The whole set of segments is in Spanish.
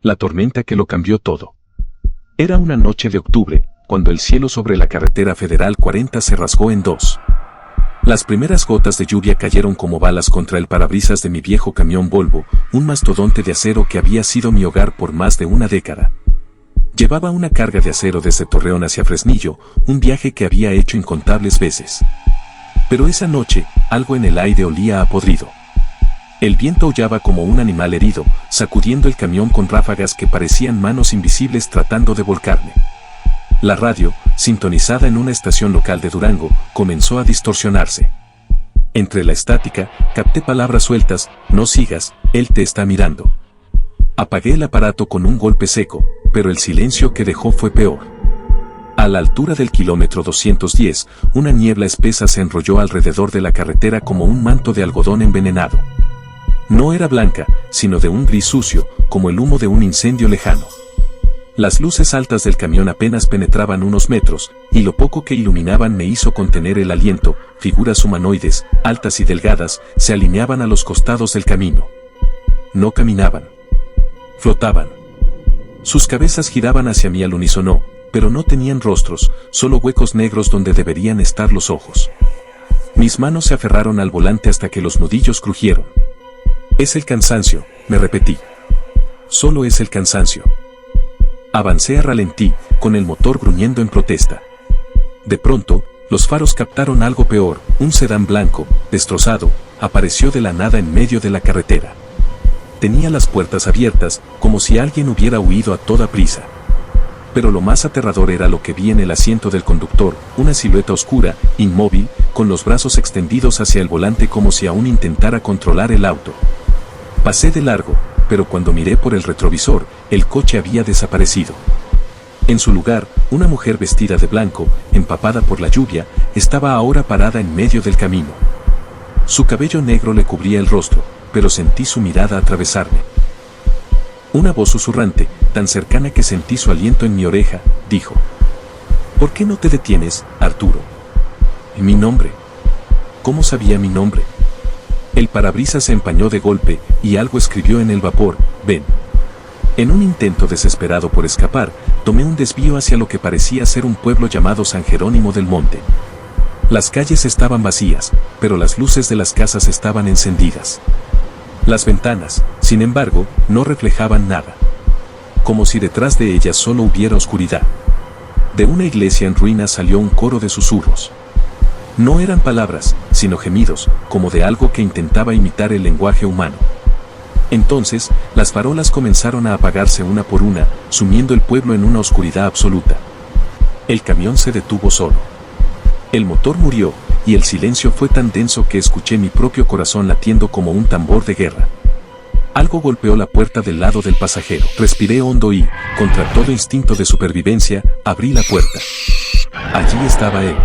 la tormenta que lo cambió todo. Era una noche de octubre, cuando el cielo sobre la carretera Federal 40 se rasgó en dos. Las primeras gotas de lluvia cayeron como balas contra el parabrisas de mi viejo camión Volvo, un mastodonte de acero que había sido mi hogar por más de una década. Llevaba una carga de acero desde Torreón hacia Fresnillo, un viaje que había hecho incontables veces. Pero esa noche, algo en el aire olía a podrido. El viento aullaba como un animal herido, sacudiendo el camión con ráfagas que parecían manos invisibles tratando de volcarme. La radio, sintonizada en una estación local de Durango, comenzó a distorsionarse. Entre la estática, capté palabras sueltas: no sigas, él te está mirando. Apagué el aparato con un golpe seco, pero el silencio que dejó fue peor. A la altura del kilómetro 210, una niebla espesa se enrolló alrededor de la carretera como un manto de algodón envenenado. No era blanca, sino de un gris sucio, como el humo de un incendio lejano. Las luces altas del camión apenas penetraban unos metros, y lo poco que iluminaban me hizo contener el aliento. Figuras humanoides, altas y delgadas, se alineaban a los costados del camino. No caminaban. Flotaban. Sus cabezas giraban hacia mí al unísono, pero no tenían rostros, solo huecos negros donde deberían estar los ojos. Mis manos se aferraron al volante hasta que los nudillos crujieron. Es el cansancio, me repetí. Solo es el cansancio. Avancé a ralentí, con el motor gruñendo en protesta. De pronto, los faros captaron algo peor: un sedán blanco, destrozado, apareció de la nada en medio de la carretera. Tenía las puertas abiertas, como si alguien hubiera huido a toda prisa. Pero lo más aterrador era lo que vi en el asiento del conductor: una silueta oscura, inmóvil, con los brazos extendidos hacia el volante como si aún intentara controlar el auto. Pasé de largo, pero cuando miré por el retrovisor, el coche había desaparecido. En su lugar, una mujer vestida de blanco, empapada por la lluvia, estaba ahora parada en medio del camino. Su cabello negro le cubría el rostro, pero sentí su mirada atravesarme. Una voz susurrante, tan cercana que sentí su aliento en mi oreja, dijo: ¿por qué no te detienes, Arturo? Mi nombre. ¿Cómo sabía mi nombre? El parabrisas se empañó de golpe, y algo escribió en el vapor: ven. En un intento desesperado por escapar, tomé un desvío hacia lo que parecía ser un pueblo llamado San Jerónimo del Monte. Las calles estaban vacías, pero las luces de las casas estaban encendidas. Las ventanas, sin embargo, no reflejaban nada. Como si detrás de ellas solo hubiera oscuridad. De una iglesia en ruinas salió un coro de susurros. No eran palabras, sino gemidos, como de algo que intentaba imitar el lenguaje humano. Entonces, las farolas comenzaron a apagarse una por una, sumiendo el pueblo en una oscuridad absoluta. El camión se detuvo solo. El motor murió, y el silencio fue tan denso que escuché mi propio corazón latiendo como un tambor de guerra. Algo golpeó la puerta del lado del pasajero. Respiré hondo y, contra todo instinto de supervivencia, abrí la puerta. Allí estaba él.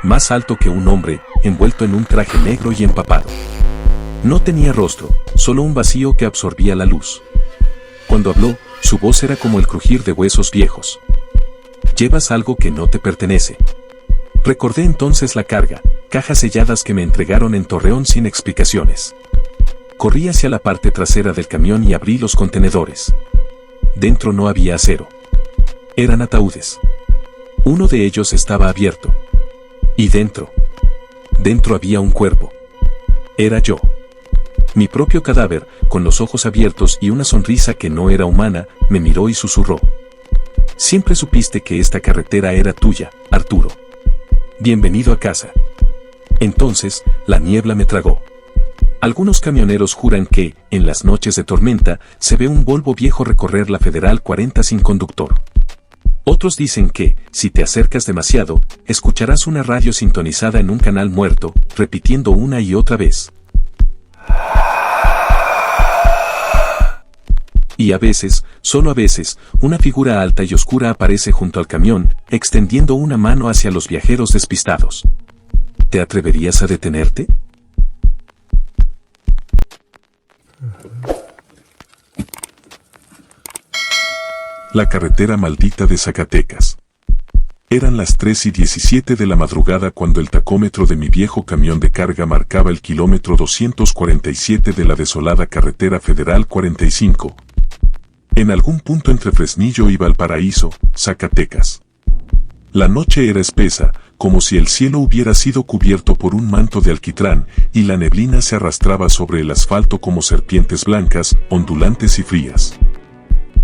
Más alto que un hombre, envuelto en un traje negro y empapado. No tenía rostro, solo un vacío que absorbía la luz. Cuando habló, su voz era como el crujir de huesos viejos. Llevas algo que no te pertenece. Recordé entonces la carga, cajas selladas que me entregaron en Torreón sin explicaciones. Corrí hacia la parte trasera del camión y abrí los contenedores. Dentro no había acero. Eran ataúdes. Uno de ellos estaba abierto. Y dentro había un cuerpo. Era yo. Mi propio cadáver, con los ojos abiertos y una sonrisa que no era humana, me miró y susurró: siempre supiste que esta carretera era tuya, Arturo. Bienvenido a casa. Entonces, la niebla me tragó. Algunos camioneros juran que, en las noches de tormenta, se ve un Volvo viejo recorrer la Federal 40 sin conductor. Otros dicen que, si te acercas demasiado, escucharás una radio sintonizada en un canal muerto, repitiendo una y otra vez. Y a veces, solo a veces, una figura alta y oscura aparece junto al camión, extendiendo una mano hacia los viajeros despistados. ¿Te atreverías a detenerte? La carretera maldita de Zacatecas. Eran las 3:17 de la madrugada cuando el tacómetro de mi viejo camión de carga marcaba el kilómetro 247 de la desolada carretera Federal 45. En algún punto entre Fresnillo y Valparaíso, Zacatecas. La noche era espesa, como si el cielo hubiera sido cubierto por un manto de alquitrán, y la neblina se arrastraba sobre el asfalto como serpientes blancas, ondulantes y frías.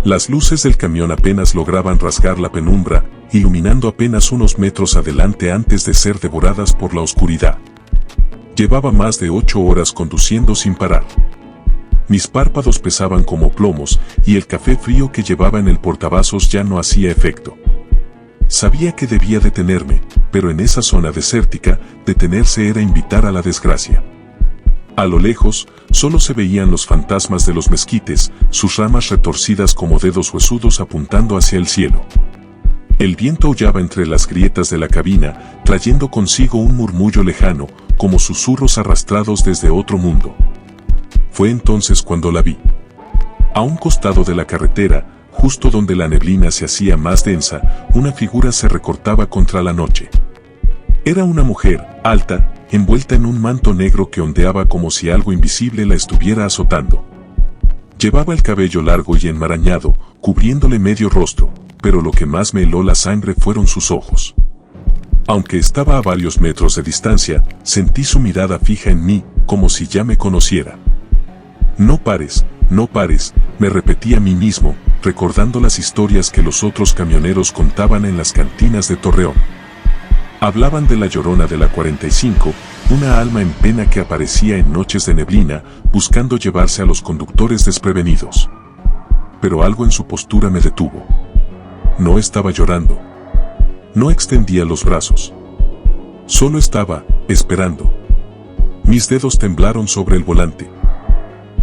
Las luces del camión apenas lograban rasgar la penumbra, iluminando apenas unos metros adelante antes de ser devoradas por la oscuridad. Llevaba más de 8 horas conduciendo sin parar. Mis párpados pesaban como plomos, y el café frío que llevaba en el portavasos ya no hacía efecto. Sabía que debía detenerme, pero en esa zona desértica, detenerse era invitar a la desgracia. A lo lejos, solo se veían los fantasmas de los mezquites, sus ramas retorcidas como dedos huesudos apuntando hacia el cielo. El viento aullaba entre las grietas de la cabina, trayendo consigo un murmullo lejano, como susurros arrastrados desde otro mundo. Fue entonces cuando la vi. A un costado de la carretera, justo donde la neblina se hacía más densa, una figura se recortaba contra la noche. Era una mujer, alta, envuelta en un manto negro que ondeaba como si algo invisible la estuviera azotando. Llevaba el cabello largo y enmarañado, cubriéndole medio rostro, pero lo que más me heló la sangre fueron sus ojos. Aunque estaba a varios metros de distancia, sentí su mirada fija en mí, como si ya me conociera. No pares, me repetí a mí mismo, recordando las historias que los otros camioneros contaban en las cantinas de Torreón. Hablaban de la Llorona de la 45, una alma en pena que aparecía en noches de neblina, buscando llevarse a los conductores desprevenidos. Pero algo en su postura me detuvo. No estaba llorando. No extendía los brazos. Solo estaba, esperando. Mis dedos temblaron sobre el volante.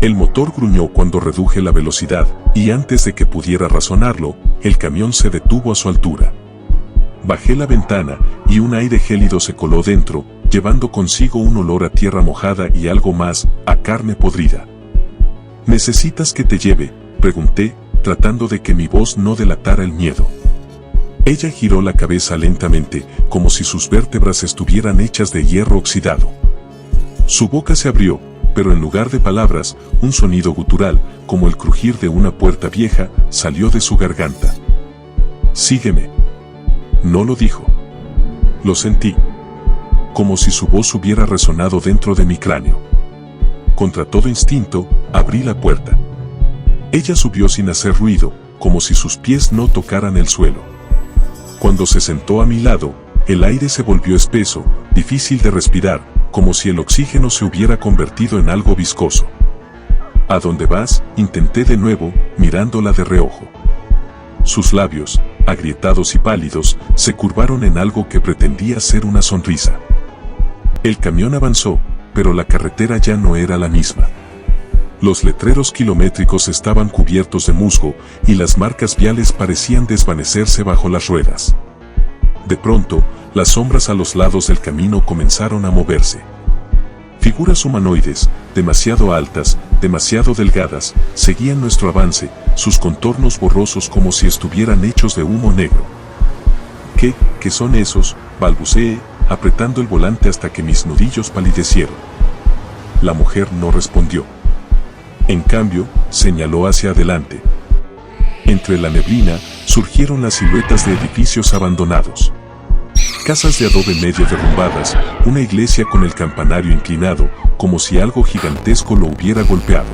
El motor gruñó cuando reduje la velocidad, y antes de que pudiera razonarlo, el camión se detuvo a su altura. Bajé la ventana, y un aire gélido se coló dentro, llevando consigo un olor a tierra mojada y algo más, a carne podrida. ¿Necesitas que te lleve?, pregunté, tratando de que mi voz no delatara el miedo. Ella giró la cabeza lentamente, como si sus vértebras estuvieran hechas de hierro oxidado. Su boca se abrió, pero en lugar de palabras, un sonido gutural, como el crujir de una puerta vieja, salió de su garganta. «Sígueme». No lo dijo. Lo sentí. Como si su voz hubiera resonado dentro de mi cráneo. Contra todo instinto, abrí la puerta. Ella subió sin hacer ruido, como si sus pies no tocaran el suelo. Cuando se sentó a mi lado, el aire se volvió espeso, difícil de respirar, como si el oxígeno se hubiera convertido en algo viscoso. ¿A dónde vas?, intenté de nuevo, mirándola de reojo. Sus labios, agrietados y pálidos, se curvaron en algo que pretendía ser una sonrisa. El camión avanzó, pero la carretera ya no era la misma. Los letreros kilométricos estaban cubiertos de musgo, y las marcas viales parecían desvanecerse bajo las ruedas. De pronto, las sombras a los lados del camino comenzaron a moverse. Figuras humanoides, demasiado altas, demasiado delgadas, seguían nuestro avance, sus contornos borrosos como si estuvieran hechos de humo negro. ¿Qué son esos?, balbuceé, apretando el volante hasta que mis nudillos palidecieron. La mujer no respondió. En cambio, señaló hacia adelante. Entre la neblina, surgieron las siluetas de edificios abandonados. Casas de adobe medio derrumbadas, una iglesia con el campanario inclinado, como si algo gigantesco lo hubiera golpeado.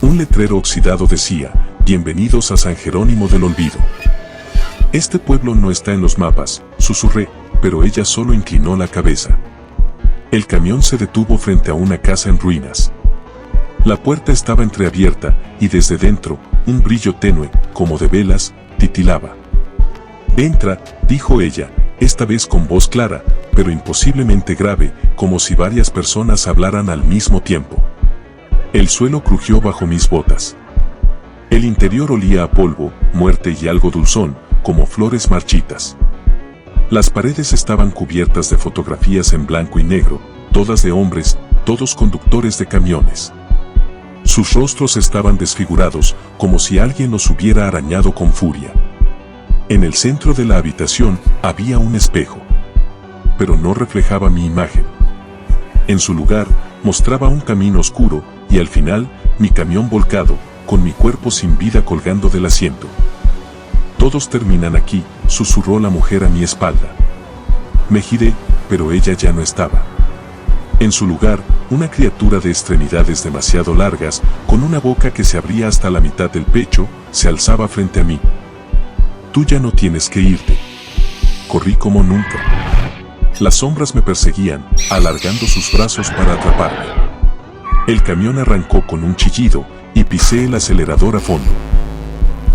Un letrero oxidado decía: «Bienvenidos a San Jerónimo del Olvido». «Este pueblo no está en los mapas», susurré, pero ella solo inclinó la cabeza. El camión se detuvo frente a una casa en ruinas. La puerta estaba entreabierta, y desde dentro, un brillo tenue, como de velas, titilaba. «Entra», dijo ella, esta vez con voz clara, pero imposiblemente grave, como si varias personas hablaran al mismo tiempo. El suelo crujió bajo mis botas. El interior olía a polvo, muerte y algo dulzón, como flores marchitas. Las paredes estaban cubiertas de fotografías en blanco y negro, todas de hombres, todos conductores de camiones. Sus rostros estaban desfigurados, como si alguien los hubiera arañado con furia. En el centro de la habitación había un espejo, pero no reflejaba mi imagen. En su lugar, mostraba un camino oscuro, y al final, mi camión volcado, con mi cuerpo sin vida colgando del asiento. «Todos terminan aquí», susurró la mujer a mi espalda. Me giré, pero ella ya no estaba. En su lugar, una criatura de extremidades demasiado largas, con una boca que se abría hasta la mitad del pecho, se alzaba frente a mí. «Tú ya no tienes que irte». Corrí como nunca. Las sombras me perseguían, alargando sus brazos para atraparme. El camión arrancó con un chillido, y pisé el acelerador a fondo.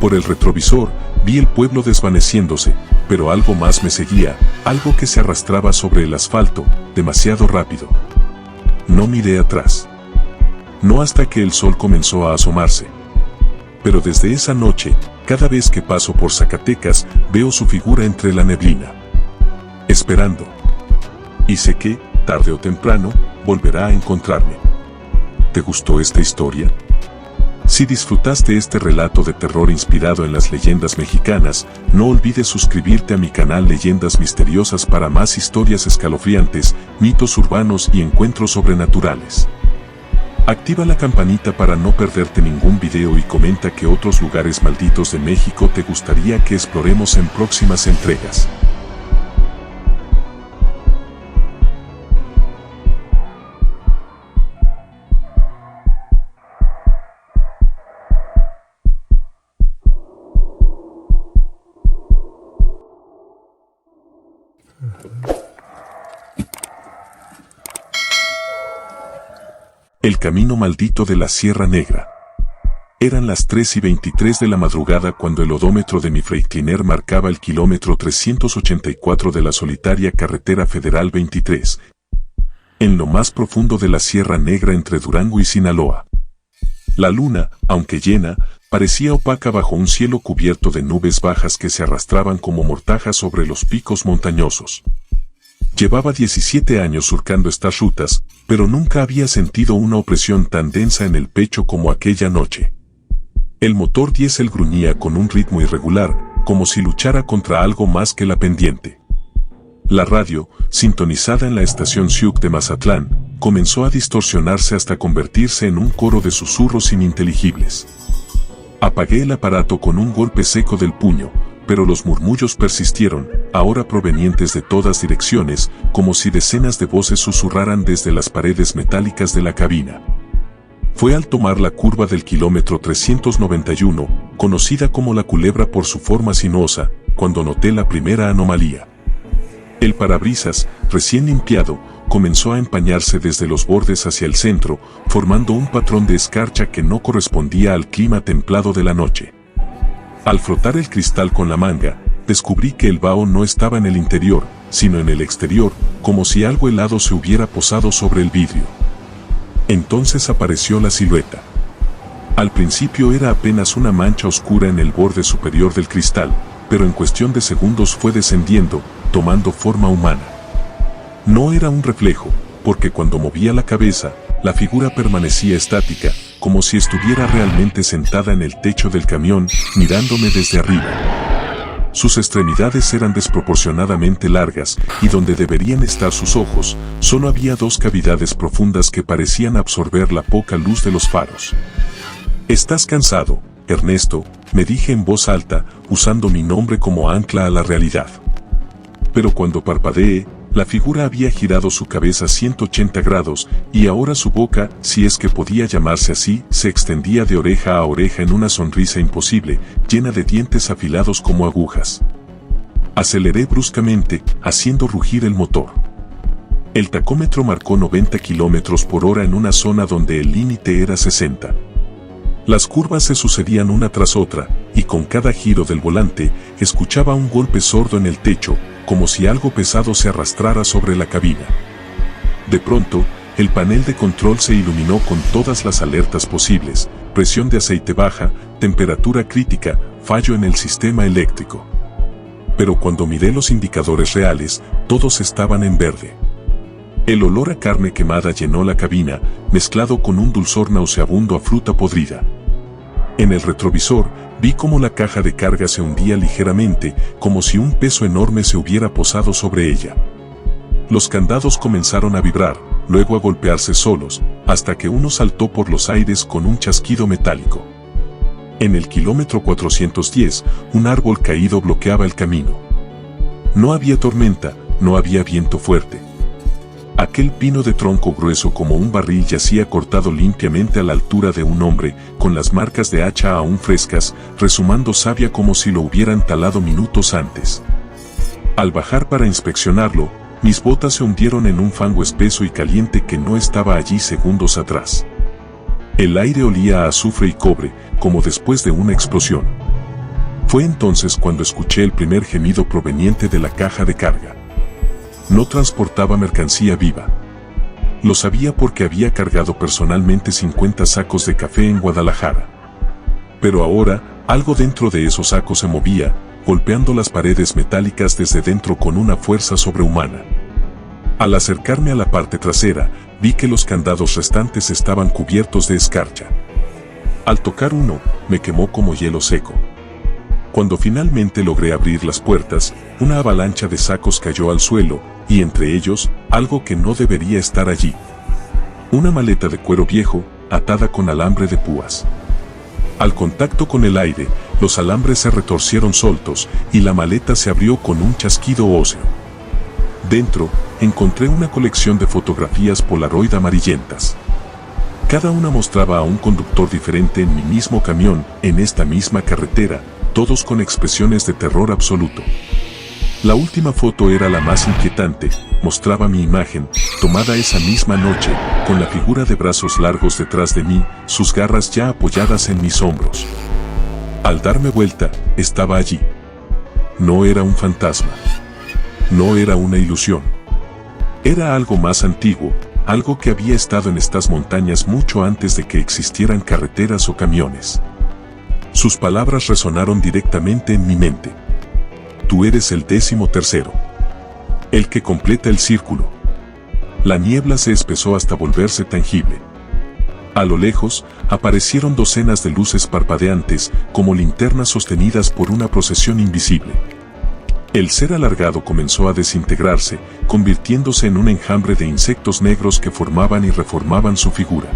Por el retrovisor, vi el pueblo desvaneciéndose, pero algo más me seguía, algo que se arrastraba sobre el asfalto, demasiado rápido. No miré atrás. No hasta que el sol comenzó a asomarse. Pero desde esa noche, cada vez que paso por Zacatecas, veo su figura entre la neblina. Esperando. Y sé que, tarde o temprano, volverá a encontrarme. ¿Te gustó esta historia? Si disfrutaste este relato de terror inspirado en las leyendas mexicanas, no olvides suscribirte a mi canal Leyendas Misteriosas para más historias escalofriantes, mitos urbanos y encuentros sobrenaturales. Activa la campanita para no perderte ningún video y comenta qué otros lugares malditos de México te gustaría que exploremos en próximas entregas. El camino maldito de la Sierra Negra. Eran las 3:23 de la madrugada cuando el odómetro de mi Freightliner marcaba el kilómetro 384 de la solitaria carretera federal 23, en lo más profundo de la Sierra Negra entre Durango y Sinaloa. La luna, aunque llena, parecía opaca bajo un cielo cubierto de nubes bajas que se arrastraban como mortajas sobre los picos montañosos. Llevaba 17 años surcando estas rutas, pero nunca había sentido una opresión tan densa en el pecho como aquella noche. El motor diésel gruñía con un ritmo irregular, como si luchara contra algo más que la pendiente. La radio, sintonizada en la estación SIUC de Mazatlán, comenzó a distorsionarse hasta convertirse en un coro de susurros ininteligibles. Apagué el aparato con un golpe seco del puño, pero los murmullos persistieron, ahora provenientes de todas direcciones, como si decenas de voces susurraran desde las paredes metálicas de la cabina. Fue al tomar la curva del kilómetro 391, conocida como la Culebra por su forma sinuosa, cuando noté la primera anomalía. El parabrisas, recién limpiado, comenzó a empañarse desde los bordes hacia el centro, formando un patrón de escarcha que no correspondía al clima templado de la noche. Al frotar el cristal con la manga, descubrí que el vaho no estaba en el interior, sino en el exterior, como si algo helado se hubiera posado sobre el vidrio. Entonces apareció la silueta. Al principio era apenas una mancha oscura en el borde superior del cristal, pero en cuestión de segundos fue descendiendo, tomando forma humana. No era un reflejo, porque cuando movía la cabeza, la figura permanecía estática, como si estuviera realmente sentada en el techo del camión, mirándome desde arriba. Sus extremidades eran desproporcionadamente largas, y donde deberían estar sus ojos, solo había dos cavidades profundas que parecían absorber la poca luz de los faros. «¿Estás cansado, Ernesto?», me dije en voz alta, usando mi nombre como ancla a la realidad. Pero cuando parpadeé, la figura había girado su cabeza 180 grados, y ahora su boca, si es que podía llamarse así, se extendía de oreja a oreja en una sonrisa imposible, llena de dientes afilados como agujas. Aceleré bruscamente, haciendo rugir el motor. El tacómetro marcó 90 kilómetros por hora en una zona donde el límite era 60. Las curvas se sucedían una tras otra, y con cada giro del volante, escuchaba un golpe sordo en el techo, como si algo pesado se arrastrara sobre la cabina. De pronto, el panel de control se iluminó con todas las alertas posibles: presión de aceite baja, temperatura crítica, fallo en el sistema eléctrico. Pero cuando miré los indicadores reales, todos estaban en verde. El olor a carne quemada llenó la cabina, mezclado con un dulzor nauseabundo a fruta podrida. En el retrovisor, vi cómo la caja de carga se hundía ligeramente, como si un peso enorme se hubiera posado sobre ella. Los candados comenzaron a vibrar, luego a golpearse solos, hasta que uno saltó por los aires con un chasquido metálico. En el kilómetro 410, un árbol caído bloqueaba el camino. No había tormenta, no había viento fuerte. Aquel pino de tronco grueso como un barril yacía cortado limpiamente a la altura de un hombre, con las marcas de hacha aún frescas, resumando savia como si lo hubieran talado minutos antes. Al bajar para inspeccionarlo, mis botas se hundieron en un fango espeso y caliente que no estaba allí segundos atrás. El aire olía a azufre y cobre, como después de una explosión. Fue entonces cuando escuché el primer gemido proveniente de la caja de carga. No transportaba mercancía viva. Lo sabía porque había cargado personalmente 50 sacos de café en Guadalajara. Pero ahora, algo dentro de esos sacos se movía, golpeando las paredes metálicas desde dentro con una fuerza sobrehumana. Al acercarme a la parte trasera, vi que los candados restantes estaban cubiertos de escarcha. Al tocar uno, me quemó como hielo seco. Cuando finalmente logré abrir las puertas, una avalancha de sacos cayó al suelo, y entre ellos, algo que no debería estar allí. Una maleta de cuero viejo, atada con alambre de púas. Al contacto con el aire, los alambres se retorcieron soltos, y la maleta se abrió con un chasquido óseo. Dentro, encontré una colección de fotografías Polaroid amarillentas. Cada una mostraba a un conductor diferente en mi mismo camión, en esta misma carretera, todos con expresiones de terror absoluto. La última foto era la más inquietante, mostraba mi imagen, tomada esa misma noche, con la figura de brazos largos detrás de mí, sus garras ya apoyadas en mis hombros. Al darme vuelta, estaba allí. No era un fantasma. No era una ilusión. Era algo más antiguo, algo que había estado en estas montañas mucho antes de que existieran carreteras o camiones. Sus palabras resonaron directamente en mi mente. Tú eres el 13º. El que completa el círculo. La niebla se espesó hasta volverse tangible. A lo lejos, aparecieron docenas de luces parpadeantes, como linternas sostenidas por una procesión invisible. El ser alargado comenzó a desintegrarse, convirtiéndose en un enjambre de insectos negros que formaban y reformaban su figura.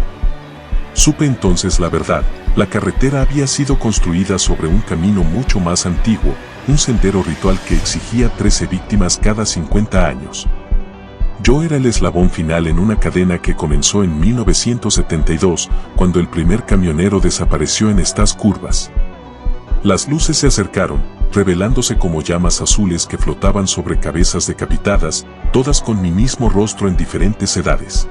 Supe entonces la verdad, la carretera había sido construida sobre un camino mucho más antiguo, un sendero ritual que exigía 13 víctimas cada 50 años. Yo era el eslabón final en una cadena que comenzó en 1972, cuando el primer camionero desapareció en estas curvas. Las luces se acercaron, revelándose como llamas azules que flotaban sobre cabezas decapitadas, todas con mi mismo rostro en diferentes edades.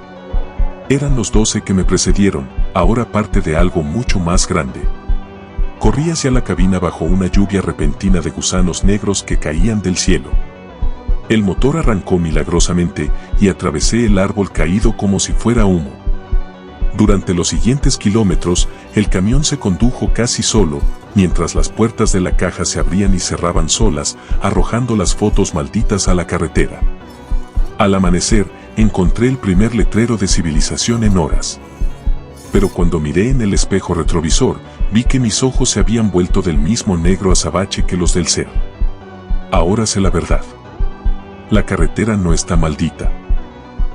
Eran los 12 que me precedieron, ahora parte de algo mucho más grande. Corrí hacia la cabina bajo una lluvia repentina de gusanos negros que caían del cielo. El motor arrancó milagrosamente y atravesé el árbol caído como si fuera humo. Durante los siguientes kilómetros, el camión se condujo casi solo, mientras las puertas de la caja se abrían y cerraban solas, arrojando las fotos malditas a la carretera. Al amanecer, encontré el primer letrero de civilización en horas. Pero cuando miré en el espejo retrovisor, vi que mis ojos se habían vuelto del mismo negro azabache que los del ser. Ahora sé la verdad. La carretera no está maldita.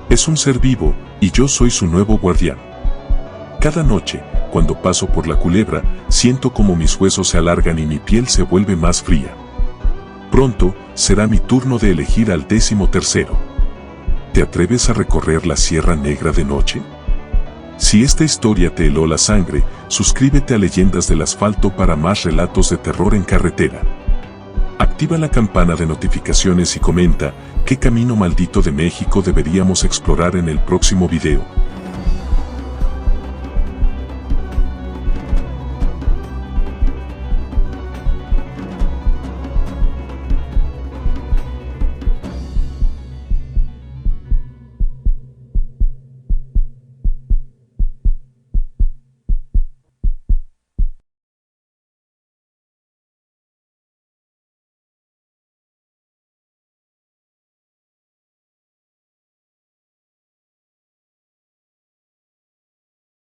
Es un ser vivo, y yo soy su nuevo guardián. Cada noche, cuando paso por la culebra, siento como mis huesos se alargan y mi piel se vuelve más fría. Pronto, será mi turno de elegir al 13º. ¿Te atreves a recorrer la Sierra Negra de noche? Si esta historia te heló la sangre, suscríbete a Leyendas del Asfalto para más relatos de terror en carretera. Activa la campana de notificaciones y comenta qué camino maldito de México deberíamos explorar en el próximo video.